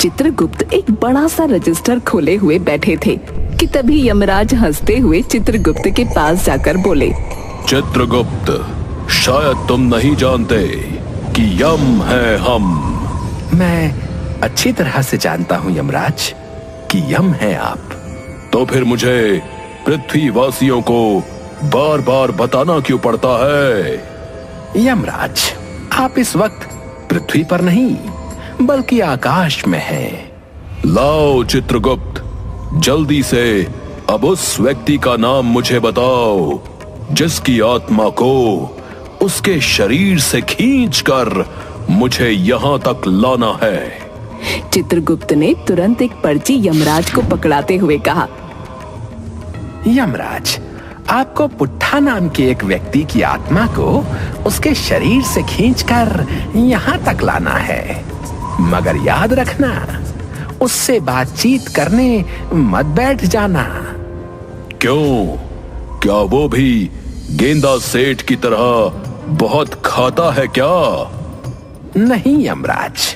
चित्रगुप्त एक बड़ा सा रजिस्टर खोले हुए बैठे थे कि तभी यमराज हंसते हुए चित्रगुप्त के पास जाकर बोले, चित्रगुप्त, शायद तुम नहीं जानते कि यम है हम। मैं अच्छी तरह से जानता हूँ यमराज कि यम है आप। तो फिर मुझे पृथ्वीवासियों को बार बार बताना क्यों पड़ता है? यमराज, आप इस वक्त पृथ्वी पर नहीं बल्कि आकाश में हैं। लाओ चित्रगुप्त, जल्दी से अब उस व्यक्ति का नाम मुझे बताओ जिसकी आत्मा को उसके शरीर से खींचकर मुझे यहाँ तक लाना है। चित्रगुप्त ने तुरंत एक पर्ची यमराज को पकड़ाते हुए कहा, यमराज, आपको पुट्ठा नाम के एक व्यक्ति की आत्मा को उसके शरीर से खींचकर यहाँ तक लाना है, मगर याद रखना उससे बातचीत करने मत बैठ जाना। क्यों? क्या वो भी गेंदा सेठ की तरह बहुत खाता है क्या? नहीं यमराज,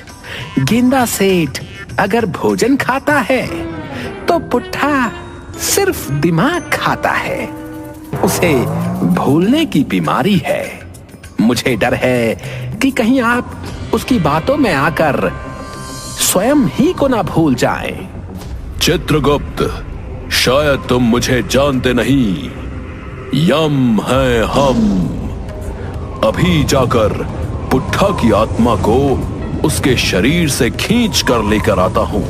गेंदा सेठ अगर भोजन खाता है तो पुट्ठा सिर्फ दिमाग खाता है। उसे भूलने की बीमारी है। मुझे डर है कि कहीं आप उसकी बातों में आकर स्वयं ही को ना भूल जाएं। चित्रगुप्त, शायद तुम मुझे जानते नहीं। यम है हम। अभी जाकर पुट्ठा की आत्मा को उसके शरीर से खींच कर लेकर आता हूं।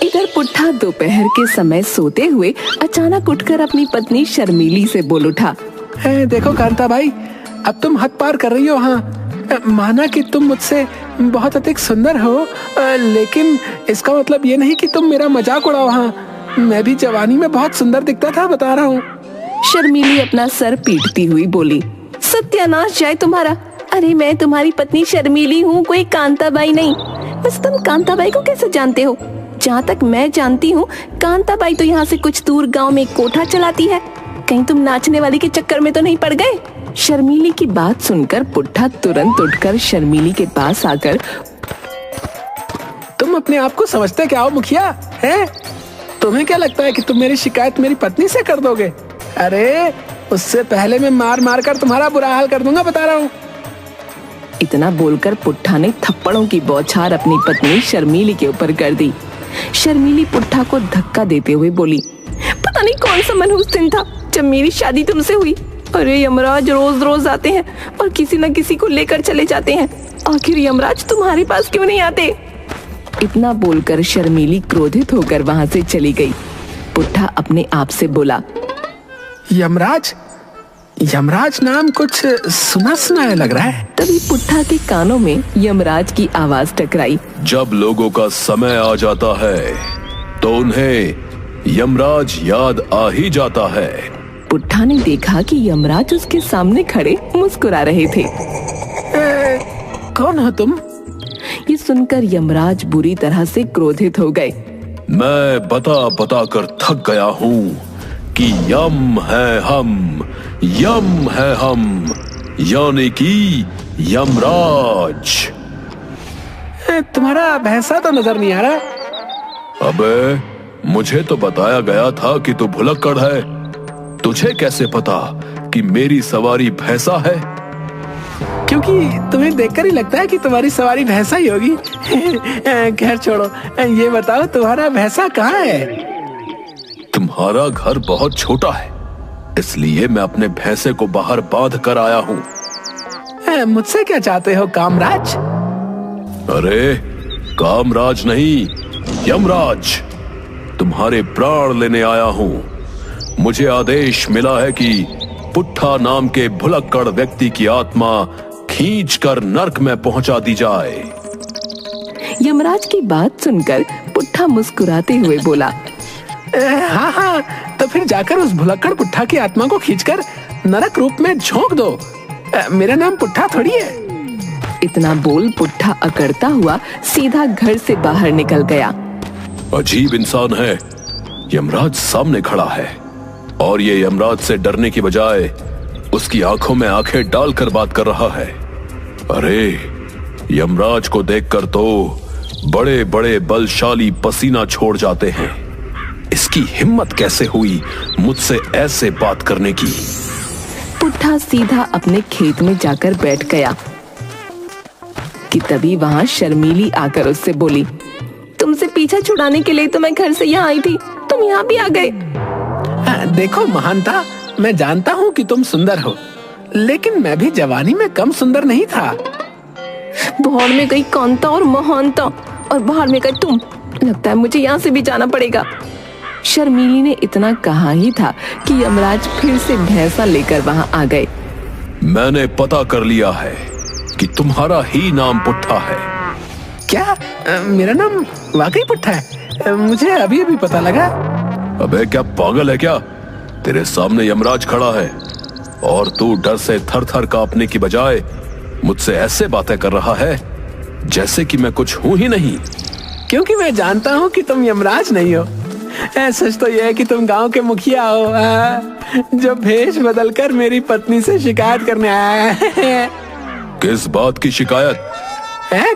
इधर पुट्ठा दोपहर के समय सोते हुए अचानक उठकर अपनी पत्नी शर्मीली से बोल उठा, देखो कांता भाई, अब तुम हद पार कर रही हो। हाँ, माना कि तुम मुझसे बहुत अधिक सुंदर हो, लेकिन इसका मतलब ये नहीं कि तुम मेरा मजाक उड़ाओ। हाँ, मैं भी जवानी में बहुत सुंदर दिखता था, बता रहा हूँ। शर्मीली अपना सर पीटती हुई बोली, सत्यानाश जाए तुम्हारा। अरे मैं तुम्हारी पत्नी शर्मीली हूँ, कोई कांताबाई नहीं। बस तुम कांताबाई को कैसे जानते हो? जहाँ तक मैं जानती हूँ, कांताबाई तो यहाँ से कुछ दूर गांव में एक कोठा चलाती है। कहीं तुम नाचने वाली के चक्कर में तो नहीं पड़ गए? शर्मीली की बात सुनकर पुट्ठा तुरंत उठकर शर्मीली के पास आकर, तुम अपने आप को समझते क्या हो मुखिया? है तुम्हें क्या लगता है कि तुम मेरी शिकायत मेरी पत्नी से कर दोगे? अरे उससे पहले मैं मार मार कर तुम्हारा बुरा हाल कर दूंगा, बता रहा हूँ। इतना बोलकर पुट्ठा ने थप्पड़ों की बौछार अपनी पत्नी शर्मीली के ऊपर कर दी। शर्मीली पुट्ठा को धक्का देते हुए बोली, पता नहीं कौन सा मनहूस दिन था जब मेरी शादी तुमसे हुई। अरे यमराज रोज रोज आते हैं और किसी न किसी को लेकर चले जाते हैं। आखिर यमराज तुम्हारे पास क्यों नहीं आते? इतना बोलकर शर्मीली क्रोधित होकर वहां से चली गई। पुट्ठा अपने आप से बोला, यमराज, यमराज नाम कुछ सुना सुनाया लग रहा है। तभी पुट्ठा के कानों में यमराज की आवाज टकराई। जब लोगों का समय आ जाता है तो उन्हें यमराज याद आ ही जाता है। पुट्ठा ने देखा कि यमराज उसके सामने खड़े मुस्कुरा रहे थे। कौन हो तुम? ये सुनकर यमराज बुरी तरह से क्रोधित हो गए। मैं बता बता कर थक गया हूँ कि यम है हम, यम है हम, यानी कि यमराज। तुम्हारा भैंसा तो नजर नहीं आ रहा। अबे मुझे तो बताया गया था कि तू भुलक्कड़ है। तुझे कैसे पता कि मेरी सवारी भैंसा है? क्योंकि तुम्हें देखकर ही लगता है कि तुम्हारी सवारी भैंसा ही होगी। खैर छोड़ो, ये बताओ तुम्हारा भैंसा कहाँ है? तुम्हारा घर बहुत छोटा है, इसलिए मैं अपने भैंसे को बाहर बांध कर आया हूँ। मुझसे क्या चाहते हो कामराज? अरे कामराज नहीं, यमराज। तुम्हारे प्राण लेने आया हूँ। मुझे आदेश मिला है कि पुट्ठा नाम के भुलक्कड़ व्यक्ति की आत्मा खींचकर नर्क में पहुंचा दी जाए। यमराज की बात सुनकर पुट्ठा मुस्कुराते हुए बोला, हाँ हाँ, तो फिर जाकर उस भुलक्कड़ पुट्ठा की आत्मा को खींचकर नरक रूप में झोंक दो। मेरा नाम पुट्ठा थोड़ी है। इतना बोल पुट्ठा अकड़ता हुआ सीधा घर से बाहर निकल गया। अजीब इंसान है। यमराज सामने खड़ा है और ये यमराज से डरने की बजाय उसकी आंखों में आंखें डालकर बात कर रहा है। अरे, यमराज को देखकर तो बड़े बड़े बलशाली पसीना छोड़ जाते हैं। इसकी हिम्मत कैसे हुई मुझसे ऐसे बात करने की? पुट्ठा सीधा अपने खेत में जाकर बैठ गया कि तभी वहां शर्मीली आकर उससे बोली, तुमसे पीछा छुड़ाने के लिए तो मैं घर से यहाँ आई थी, तुम यहाँ भी आ गए। देखो महानता, मैं जानता हूँ कि तुम सुंदर हो, लेकिन मैं भी जवानी में कम सुंदर नहीं था। बाहर में गई कांता और महानता, और बाहर में गई तुम। लगता है मुझे यहाँ से भी जाना पड़ेगा। शर्मीली ने इतना कहा ही था कि यमराज फिर से भैंसा लेकर वहां आ गए। मैंने पता कर लिया है कि तुम्हारा ही नाम पुट्ठा है। क्या? मेरा नाम वाकई पुट्ठा है? मुझे अभी अभी पता लगा। अबे क्या पागल है क्या? तेरे सामने यमराज खड़ा है और तू डर से थर थर कांपने की बजाय मुझसे ऐसे बातें कर रहा है जैसे कि मैं कुछ हूं ही नहीं। क्योंकि मैं जानता हूँ कि तुम यमराज नहीं हो। सच तो यह है कि तुम गांव के मुखिया हो, जो भेष बदलकर मेरी पत्नी से शिकायत करने आया है। किस बात की शिकायत?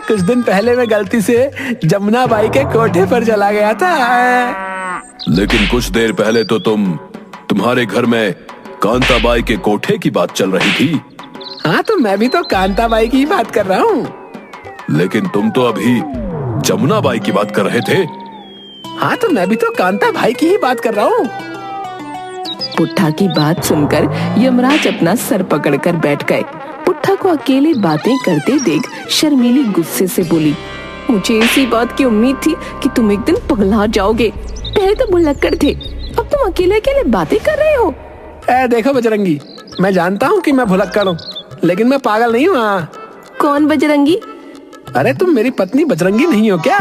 कुछ दिन पहले मैं गलती से जमुना बाई के कोठे पर चला गया था। लेकिन कुछ देर पहले तो तुम्हारे घर में कांताबाई के कोठे की बात चल रही थी। हाँ, तो मैं भी तो कांताबाई की ही बात कर रहा हूँ। लेकिन तुम तो अभी जमुना बाई की बात कर रहे थे। हाँ, तो मैं भी तो कांता भाई की ही बात कर रहा हूँ। पुट्ठा की बात सुनकर यमराज अपना सर पकड़कर बैठ गए। पुट्ठा को अकेले बातें करते देख शर्मीली गुस्से से बोली, मुझे इसी बात की उम्मीद थी कि तुम एक दिन पगला जाओगे। पहले तो भुलक्कड़ थे, अब तुम अकेले अकेले बातें कर रहे हो। देखो बजरंगी, मैं जानता हूँ कि मैं भुलक्कड़ हूँ, लेकिन मैं पागल नहीं हूँ। कौन बजरंगी? अरे तुम मेरी पत्नी बजरंगी नहीं हो क्या?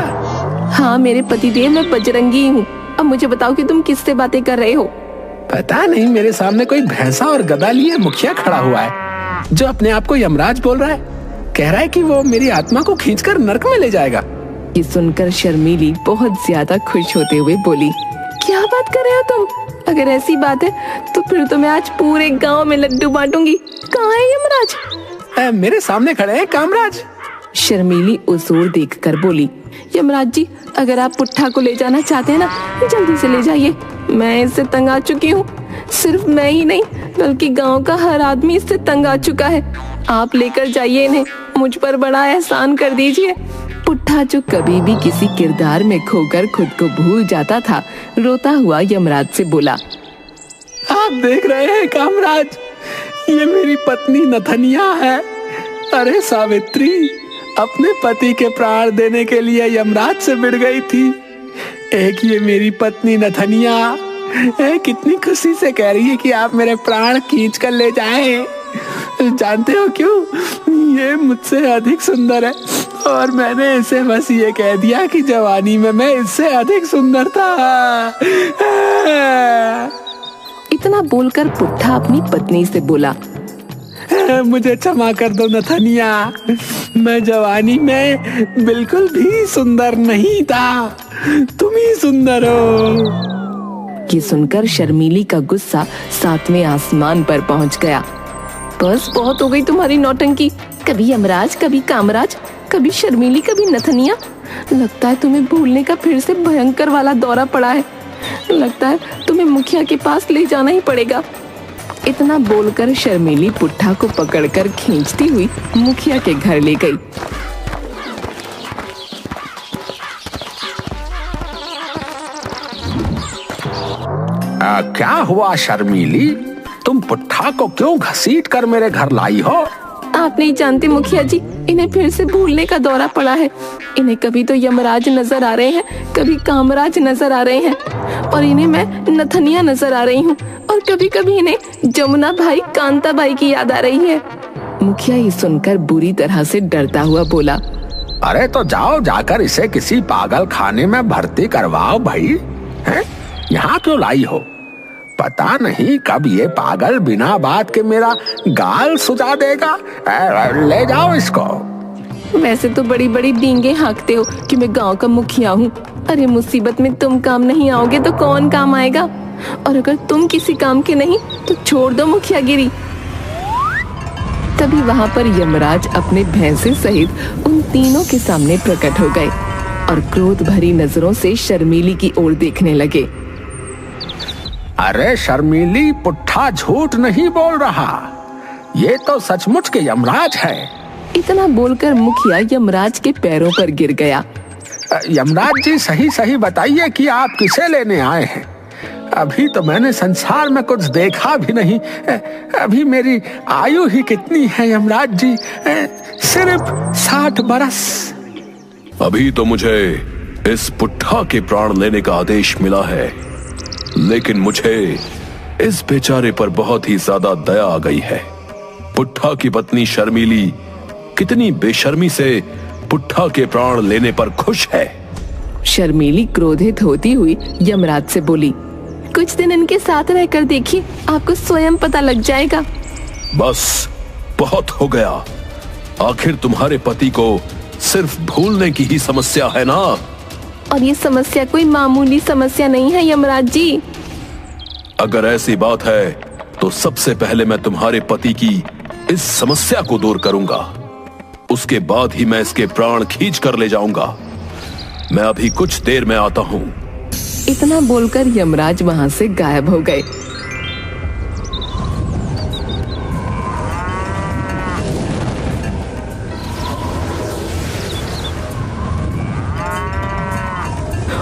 हाँ, मेरे पतिदेव, मैं बजरंगी हूँ। अब मुझे बताओ कि तुम किससे बातें कर रहे हो? पता नहीं, मेरे सामने कोई भैंसा और गदा लिए मुखिया खड़ा हुआ है, जो अपने आप को यमराज बोल रहा है। कह रहा है कि वो मेरी आत्मा को खींचकर नरक में ले जाएगा। ये सुनकर शर्मीली बहुत ज्यादा खुश होते हुए बोली, क्या बात कर रहे हो तुम? अगर ऐसी बात है तो फिर तो मैं आज पूरे गांव में लड्डू बांटूंगी। कहाँ है यमराज? मेरे सामने खड़े हैं कामराज। शर्मीली उस ओर देखकर बोली, यमराज जी, अगर आप पुट्ठा को ले जाना चाहते हैं ना, जल्दी से ले जाइए। मैं इससे तंग आ चुकी हूँ। सिर्फ मैं ही नहीं, बल्कि गांव का हर आदमी इससे तंग आ चुका है। आप लेकर जाइए इन्हें, मुझ पर बड़ा एहसान कर दीजिए। पुट्ठा, जो कभी भी किसी किरदार में खोकर खुद को भूल जाता था, रोता हुआ यमराज से बोला, आप देख रहे हैं कामराज, ये मेरी पत्नी नथनिया है। अरे सावित्री अपने पति के प्राण देने के लिए यमराज से भिड़ गई थी। एक ये मेरी पत्नी नथनिया कितनी खुशी से कह रही है कि आप मेरे प्राण खींच कर ले जाएं। जानते हो क्यों? ये मुझसे अधिक सुंदर है और मैंने इसे बस ये कह दिया कि जवानी में मैं इससे अधिक सुंदर था। इतना बोलकर पुट्ठा अपनी पत्नी से बोला, मुझे क्षमा कर दो नथनिया, मैं जवानी में बिल्कुल भी सुंदर नहीं था, तुम ही सुंदर हो। ये सुनकर शर्मीली का गुस्सा 7वें आसमान पर पहुंच गया। बस बहुत हो गई तुम्हारी नौटंकी। कभी यमराज, कभी कामराज, कभी शर्मीली, कभी नथनिया। लगता है तुम्हें भूलने का फिर से भयंकर वाला दौरा पड़ा है। लगता है तुम्हें मुखिया के पास ले जाना ही पड़ेगा। इतना बोलकर शर्मीली पुट्ठा को पकड़कर खींचती हुई मुखिया के घर ले गई। क्या हुआ शर्मीली, तुम पुट्ठा को क्यों घसीट कर मेरे घर लाई हो? आप नहीं जानते मुखिया जी, इन्हें फिर से भूलने का दौरा पड़ा है। इन्हें कभी तो यमराज नजर आ रहे हैं, कभी कामराज नजर आ रहे हैं, और इन्हें मैं नथनिया नजर आ रही हूँ, और कभी कभी इन्हें जमुना भाई, कांता बाई की याद आ रही है। मुखिया ये सुनकर बुरी तरह से डरता हुआ बोला, अरे तो जाओ, जाकर इसे किसी पागल खाने में भर्ती करवाओ भाई। हैं? यहाँ क्यों लाई हो? पता नहीं कब ये पागल बिना बात के मेरा गाल सुजा देगा। ले जाओ इसको। वैसे तो बड़ी बड़ी डींगे हाँकते हो कि मैं गांव का मुखिया हूँ। अरे मुसीबत में तुम काम नहीं आओगे तो कौन काम आएगा? और अगर तुम किसी काम के नहीं तो छोड़ दो मुखियागिरी। तभी वहां पर यमराज अपने भैंसे सहित उन तीनों के सामने प्रकट हो गए और क्रोध भरी नजरों से शर्मीली की ओर देखने लगे। अरे शर्मीली, पुट्ठा झूठ नहीं बोल रहा, ये तो सचमुच के यमराज है। इतना बोलकर मुखिया यमराज के पैरों पर गिर गया। यमराज जी, सही सही बताइए कि आप किसे लेने आए हैं। अभी तो मैंने संसार में कुछ देखा भी नहीं। अभी मेरी आयु ही कितनी है यमराज जी? सिर्फ 60 बरस। अभी तो मुझे इस पुट्ठा के प्राण लेने का आदेश मिला है, लेकिन मुझे इस बेचारे पर बहुत ही ज्यादा दया आ गई है। पुट्ठा की पत्नी शर्मीली कितनी बेशर्मी से पुट्ठा के प्राण लेने पर खुश है। शर्मीली क्रोधित होती हुई यमराज से बोली, कुछ दिन इनके साथ रहकर देखिए, आपको स्वयं पता लग जाएगा। बस बहुत हो गया। आखिर तुम्हारे पति को सिर्फ भूलने की ही समस्या है ना? और ये समस्या कोई मामूली समस्या नहीं है यमराज जी। अगर ऐसी बात है तो सबसे पहले मैं तुम्हारे पति की इस समस्या को दूर करूंगा, उसके बाद ही मैं इसके प्राण खींच कर ले जाऊंगा। मैं अभी कुछ देर में आता हूं। इतना बोलकर यमराज वहां से गायब हो गए।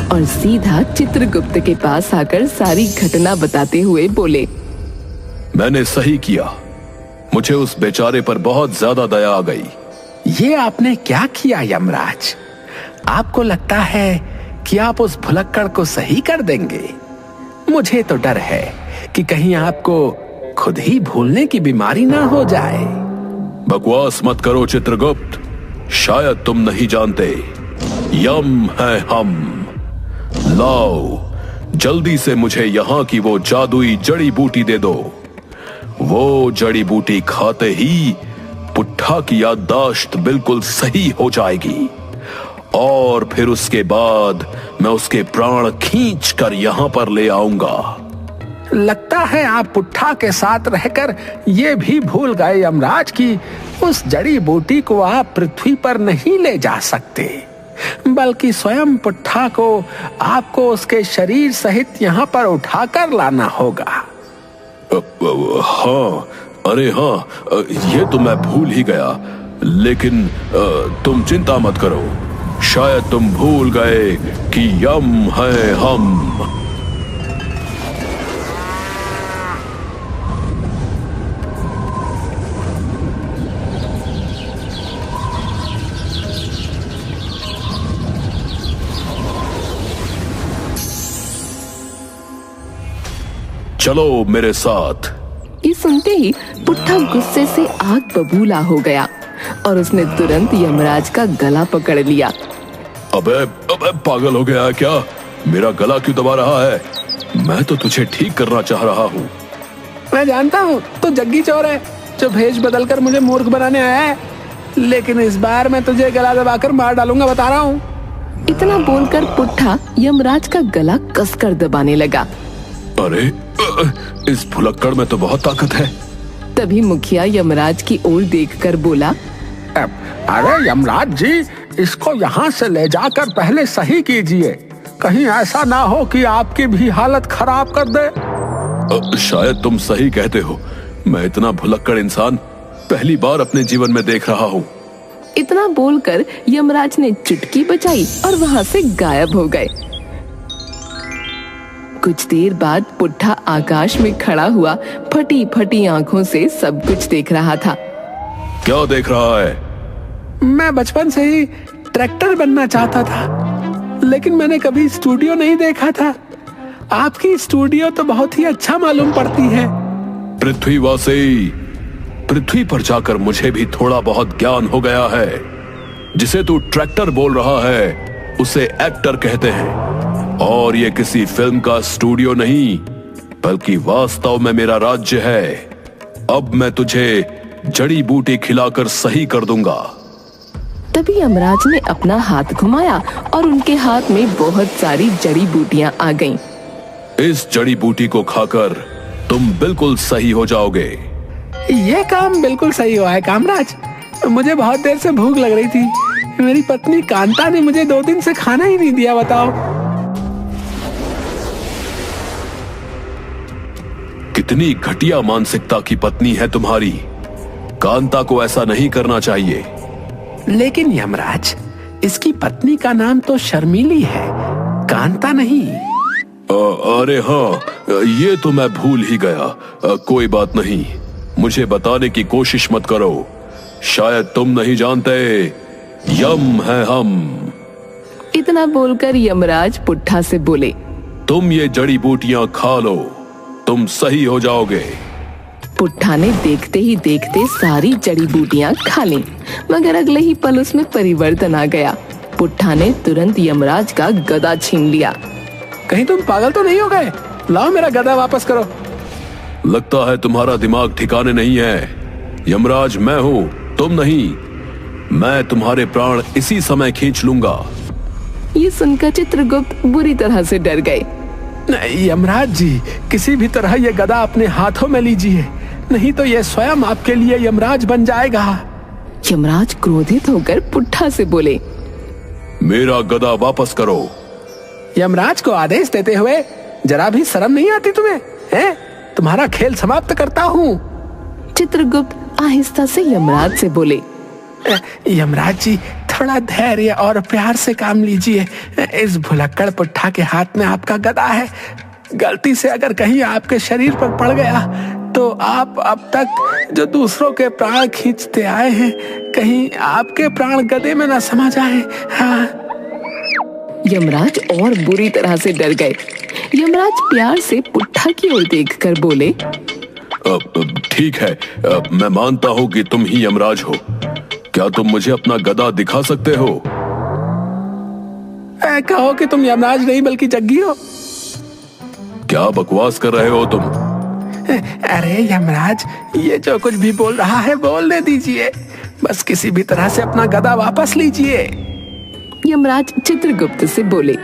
और सीधा चित्रगुप्त के पास आकर सारी घटना बताते हुए बोले, मैंने सही किया, मुझे उस बेचारे पर बहुत ज्यादा दया आ गई। ये आपने क्या किया यमराज? आपको लगता है कि आप उस भुलक्कड़ को सही कर देंगे? मुझे तो डर है कि कहीं आपको खुद ही भूलने की बीमारी ना हो जाए। बकवास मत करो चित्रगुप्त, शायद तुम नहीं जानते, यम है हम। लाओ, जल्दी से मुझे यहाँ की वो जादुई जड़ी बूटी दे दो। वो जड़ी बूटी खाते ही पुट्ठा की याददाश्त बिल्कुल सही हो जाएगी और फिर उसके बाद मैं उसके प्राण खींच कर यहाँ पर ले आऊंगा। लगता है आप पुट्ठा के साथ रहकर ये भी भूल गए यमराज कि उस जड़ी बूटी को आप पृथ्वी पर नहीं ले जा सकते, बल्कि स्वयं पुट्ठा को आपको उसके शरीर सहित यहाँ पर उठाकर लाना होगा। हाँ, अरे हाँ, ये तो मैं भूल ही गया, लेकिन तुम चिंता मत करो, शायद तुम भूल गए कि यम है हम। चलो मेरे साथ। ये सुनते ही पुट्ठा गुस्से से आग बबूला हो गया और उसने तुरंत यमराज का गला पकड़ लिया। अबे पागल हो गया है क्या? मेरा गला क्यों दबा रहा है? मैं तो तुझे ठीक करना चाह रहा हूँ। मैं जानता हूँ तू जग्गी चोर है जो भेष बदलकर मुझे मूर्ख बनाने आया है, लेकिन इस बार मैं तुझे गला दबाकर मार डालूंगा, बता रहा हूँ। इतना बोलकर पुट्ठा यमराज का गला कसकर दबाने लगा। अरे इस भुलक्कड़ में तो बहुत ताकत है। तभी मुखिया यमराज की ओर देखकर बोला, अरे यमराज जी, इसको यहाँ से ले जाकर पहले सही कीजिए, कहीं ऐसा ना हो कि आपकी भी हालत खराब कर दे। शायद तुम सही कहते हो, मैं इतना भुलक्कड़ इंसान पहली बार अपने जीवन में देख रहा हूँ। इतना बोलकर यमराज ने चुटकी बजाई और वहाँ से गायब हो गए। कुछ देर बाद पुट्ठा आकाश में खड़ा हुआ फटी फटी आंखों से सब कुछ देख रहा था। क्या देख रहा है? मैं बचपन से ही ट्रैक्टर बनना चाहता था, लेकिन मैंने कभी स्टूडियो नहीं देखा था। आपकी स्टूडियो तो बहुत ही अच्छा मालूम पड़ती है। पृथ्वीवासी, पृथ्वी पर जाकर मुझे भी थोड़ा बहुत ज्ञान हो गया है। जिसे तू ट्रैक्टर बोल रहा है उसे एक्टर कहते हैं, और ये किसी फिल्म का स्टूडियो नहीं बल्कि वास्तव में मेरा राज्य है। अब मैं तुझे जड़ी बूटी खिलाकर सही कर दूंगा। तभी यमराज ने अपना हाथ घुमाया और उनके हाथ में बहुत सारी जड़ी बूटियां आ गईं। इस जड़ी बूटी को खाकर तुम बिल्कुल सही हो जाओगे। ये काम बिल्कुल सही हुआ है कामराज। मुझे बहुत देर से भूख लग रही थी। मेरी पत्नी कांता ने मुझे 2 दिन से खाना ही नहीं दिया, बताओ। कितनी घटिया मानसिकता की पत्नी है तुम्हारी। कांता को ऐसा नहीं करना चाहिए। लेकिन यमराज, इसकी पत्नी का नाम तो शर्मीली है, कांता नहीं। अरे हाँ, ये तो मैं भूल ही गया। कोई बात नहीं, मुझे बताने की कोशिश मत करो। शायद तुम नहीं जानते, यम है हम। इतना बोलकर यमराज पुट्ठा से बोले, तुम ये जड़ी बूटियां खा लो, तुम सही हो जाओगे। पुट्ठा ने देखते ही देखते सारी जड़ी बूटियां खा ली, मगर अगले ही पल उसमें परिवर्तन आ गया। पुट्ठा ने तुरंत यमराज का गदा छीन लिया। कहीं तुम पागल तो नहीं हो गए? लाओ मेरा गदा वापस करो। लगता है तुम्हारा दिमाग ठिकाने नहीं है। यमराज मैं हूँ, तुम नहीं। मैं तुम्हारे प्राण इसी समय खींच लूंगा। ये सुनकर चित्रगुप्त बुरी तरह से डर गए। नहीं यमराज जी, किसी भी तरह ये गदा अपने हाथों में लीजिए, नहीं तो ये स्वयं आपके लिए यमराज बन जाएगा। यमराज क्रोधित होकर पुट्ठा से बोले, मेरा गदा वापस करो। यमराज को आदेश देते हुए जरा भी शर्म नहीं आती तुम्हें? हैं? तुम्हारा खेल समाप्त करता हूँ। चित्रगुप्त आहिस्ता से यमराज से बोले, यमराज जी, थोड़ा धैर्य और प्यार से काम लीजिए। इस भुलक्कड़ पुट्ठा के हाथ में आपका गदा है। गलती से अगर कहीं आपके शरीर पर पड़ गया तो आप अब तक जो दूसरों के प्राण खींचते आए हैं, कहीं आपके प्राण गदे में ना समा जाए। हाँ। यमराज और बुरी तरह से डर गए। यमराज प्यार से पुट्ठा की ओर देखकर बोले, ठीक है, मैं मानता हूँ कि तुम ही यमराज हो। क्या तुम मुझे अपना गदा दिखा सकते हो? कहो कि तुम यमराज नहीं बल्कि जग्गी हो। क्या बकवास कर रहे हो तुम? अरे यमराज, ये जो कुछ भी बोल रहा है बोलने दीजिए। बस किसी भी तरह से अपना गदा वापस लीजिए। यमराज चित्रगुप्त से बोले,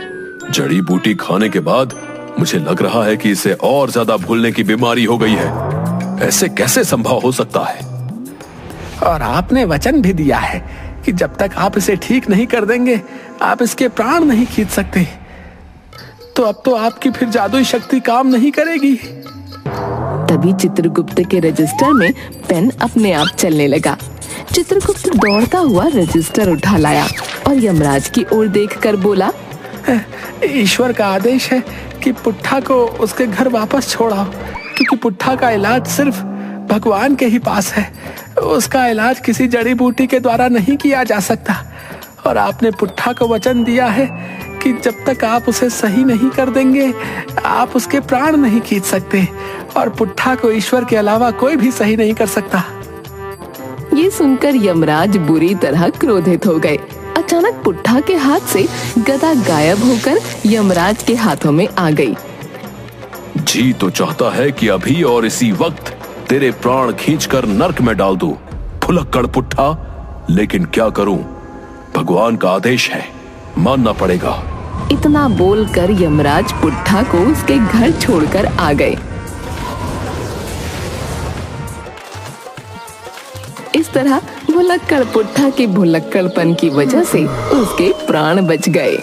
जड़ी बूटी खाने के बाद मुझे लग रहा है कि इसे और ज्यादा भूलने की बीमारी हो गई है। ऐसे कैसे संभव हो सकता है? और आपने वचन भी दिया है कि जब तक आप इसे ठीक नहीं कर देंगे, आप इसके प्राण नहीं खींच सकते। तो अब तो आपकी फिर जादुई शक्ति काम नहीं करेगी। तभी चित्रगुप्त के रजिस्टर में पेन अपने आप चलने लगा। चित्रगुप्त दौड़ता हुआ रजिस्टर उठा लाया और यमराज की ओर देखकर बोला, ईश्वर का आदेश है कि पुट्ठा को उसके घर वापस छोड़ाओ, क्योंकि पुट्ठा का इलाज सिर्फ भगवान के ही पास है। उसका इलाज किसी जड़ी बूटी के द्वारा नहीं किया जा सकता। और आपने पुट्ठा को वचन दिया है कि जब तक आप उसे सही नहीं कर देंगे, आप उसके प्राण नहीं खींच सकते। और पुट्ठा को ईश्वर के अलावा कोई भी सही नहीं कर सकता। ये सुनकर यमराज बुरी तरह क्रोधित हो गए। अचानक पुट्ठा के हाथ से गदा गायब होकर यमराज के हाथों में आ गई। जी तो चाहता है कि अभी और इसी वक्त तेरे प्राण खींचकर नर्क में डाल दूं, भुलक्कड़ पुट्ठा। लेकिन क्या करूं, भगवान का आदेश है, मानना पड़ेगा। इतना बोलकर यमराज पुट्ठा को उसके घर छोड़कर आ गए। इस तरह भुलक्कड़ पुट्ठा के भुलक्कड़पन की वजह से उसके प्राण बच गए।